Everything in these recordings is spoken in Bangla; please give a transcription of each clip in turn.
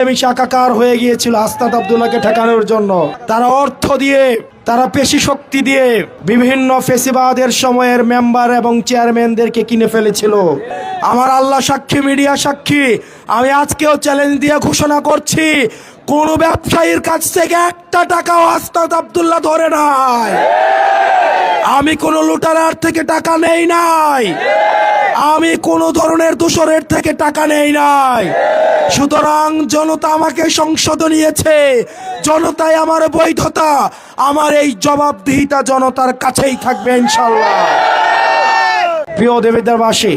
একাকার হয়ে গিয়েছিল হাসনাত আব্দুল্লাহকে ঠেকানোর জন্য। তারা অর্থ দিয়ে, তারা পেশি শক্তি দিয়ে বিভিন্ন ফেসিবাদের সময়ের মেম্বার এবং চেয়ারম্যানদেরকে কিনে ফেলেছিল। আমার আল্লাহ সাক্ষী, মিডিয়া সাক্ষী, আমি আজকেও চ্যালেঞ্জ দিয়ে ঘোষণা করছি, কোন ব্যবসায়ীর কাছ থেকে একটা টাকাও হাসনাত আব্দুল্লাহ ধরে নাই। আমি কোন লুটারার থেকে টাকা নেই নাই, আমি কোন ধরনের দোষরের থেকে টাকা নেই নাই। সুতরাং জনতা আমাকে সংসদে নিয়েছে, জনতাই আমার বৈধতা, আমার এই জবাবদিহিতা জনতার কাছেই থাকবে ইনশাআল্লাহ। প্রিয় দেবিদ্বারবাসী,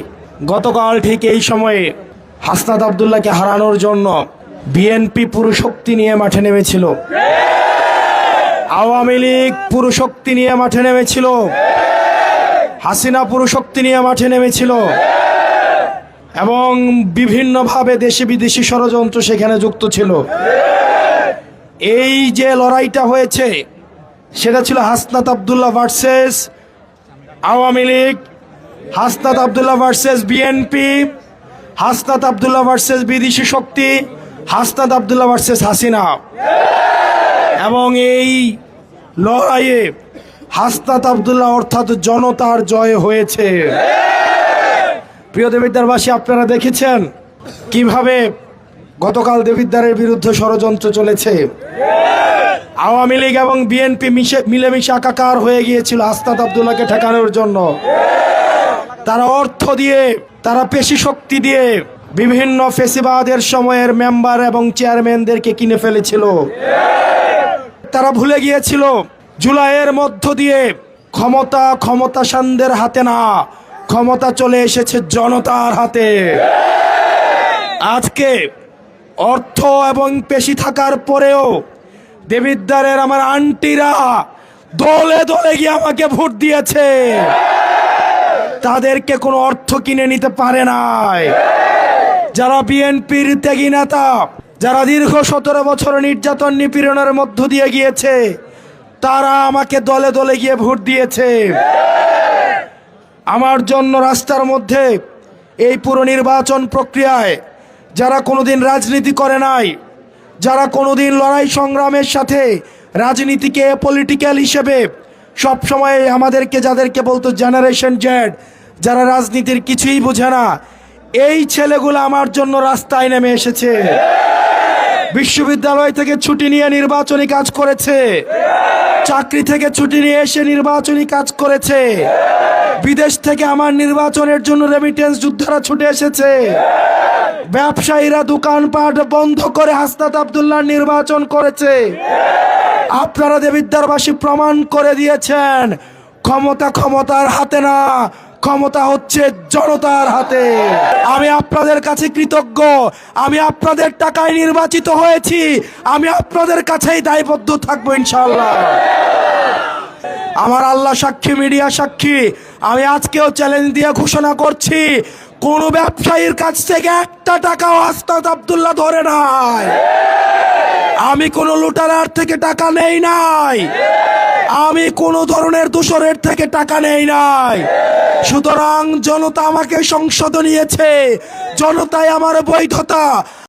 গতকাল ঠিক এই সময়ে হাসনাত আব্দুল্লাহকে হারানোর জন্য বিএনপি পুরো শক্তি নিয়ে মাঠে নেমেছিল, আওয়ামী লীগ পুরো শক্তি নিয়ে মাঠে নেমেছিল, হাসিনা পুরো শক্তি নিয়ে মাঠে নেমেছিল এবং বিভিন্নভাবে দেশি বিদেশি ষড়যন্ত্র সেখানে যুক্ত ছিল। এই যে লড়াইটা হয়েছে সেটা ছিল Hasnat Abdullah versus Awami League, Hasnat Abdullah versus BNP, Hasnat Abdullah versus বিদেশি শক্তি, হাসনাত আব্দুল্লাহ ভার্সেস হাসিনা। এবং এই লড়াইয়ে হাসনাত আব্দুল্লাহ অর্থাৎ জনতার জয় হয়েছে। প্রিয় দেবিদ্বারবাসী, আপনারা দেখেছেন কিভাবে গতকাল দেবিদ্বারের বিরুদ্ধে ষড়যন্ত্র চলেছে। আওয়ামী লীগ এবং বিএনপি মিলেমিশে একাকার হয়ে গিয়েছিল হাসনাত আব্দুল্লাহকে ঠেকানোর জন্য। তারা অর্থ দিয়ে, তারা পেশি শক্তি দিয়ে বিভিন্ন ফেসিবাদের সময়ের মেম্বার এবং চেয়ারম্যানদেরকে কিনে ফেলেছিল। তারা ভুলে গিয়েছিল জুলাইয়ের মধ্য দিয়ে ক্ষমতাশানদের হাতে না, ক্ষমতা চলে এসেছে জনতার হাতে। আজকে অর্থ এবং পেশি থাকার পরেও দেবিদ্বারের আমার আন্টিরা দলে দলে গিয়ে আমাকে ভোট দিয়েছে, তাদেরকে কোনো অর্থ কিনে নিতে পারে নাই। যারা বিএনপির ত্যাগী নেতা, যারা দীর্ঘ 17 বছর নির্যাতন নিপীড়নের মধ্য দিয়ে গিয়েছে, তারা আমাকে দলে দলে গিয়ে ভোট দিয়েছে। আমার জন্য রাস্তার মধ্যে এই পুরো নির্বাচন প্রক্রিয়ায় যারা কোনোদিন রাজনীতি করে নাই, যারা কোনোদিন লড়াই সংগ্রামের সাথে রাজনীতিকে পলিটিক্যাল হিসেবে সবসময় আমাদেরকে যাদেরকে বলতো জেনারেশন জেড, যারা রাজনীতির কিছুই বোঝে না, এই ছেলেগুলো আমার জন্য রাস্তায় নেমে এসেছে। বিশ্ববিদ্যালয় থেকে ছুটি নিয়ে নির্বাচনী কাজ করেছে, চাকরি থেকে ছুটি নিয়ে এসে নির্বাচনী কাজ করেছে, বিদেশ থেকে আমার নির্বাচনের জন্য রেমিটেন্স যোদ্ধারা ছুটে এসেছে, ব্যবসায়ীরা দোকানপাট বন্ধ করে হাসনাত আব্দুল্লাহ নির্বাচন করেছে। আপনারা দেবিদ্বারবাসী প্রমাণ করে দিয়েছেন ক্ষমতার হাতে না, ক্ষমতা হচ্ছে জনতার হাতে। আমি আপনাদের কাছে কৃতজ্ঞ, আমি আপনাদের টাকায় নির্বাচিত হয়েছি, আমি আপনাদের কাছেই দায়বদ্ধ থাকবো ইনশাআল্লাহ। আমার আল্লাহ সাক্ষী, মিডিয়া সাক্ষী, আমি আজকেও চ্যালেঞ্জ দিয়ে ঘোষণা করছি, কোন ব্যবসায়ীর কাছ থেকে একটা টাকাও হাসনাত আব্দুল্লাহ ধরে নাই। আমি কোন লুটারার থেকে টাকা নেই নাই, আমি কোন ধরনের দোষরের থেকে টাকা নেই নাই। সুতরাং জনতা আমাকে সংসদে নিয়েছে, জনতাই আমার বৈধতা,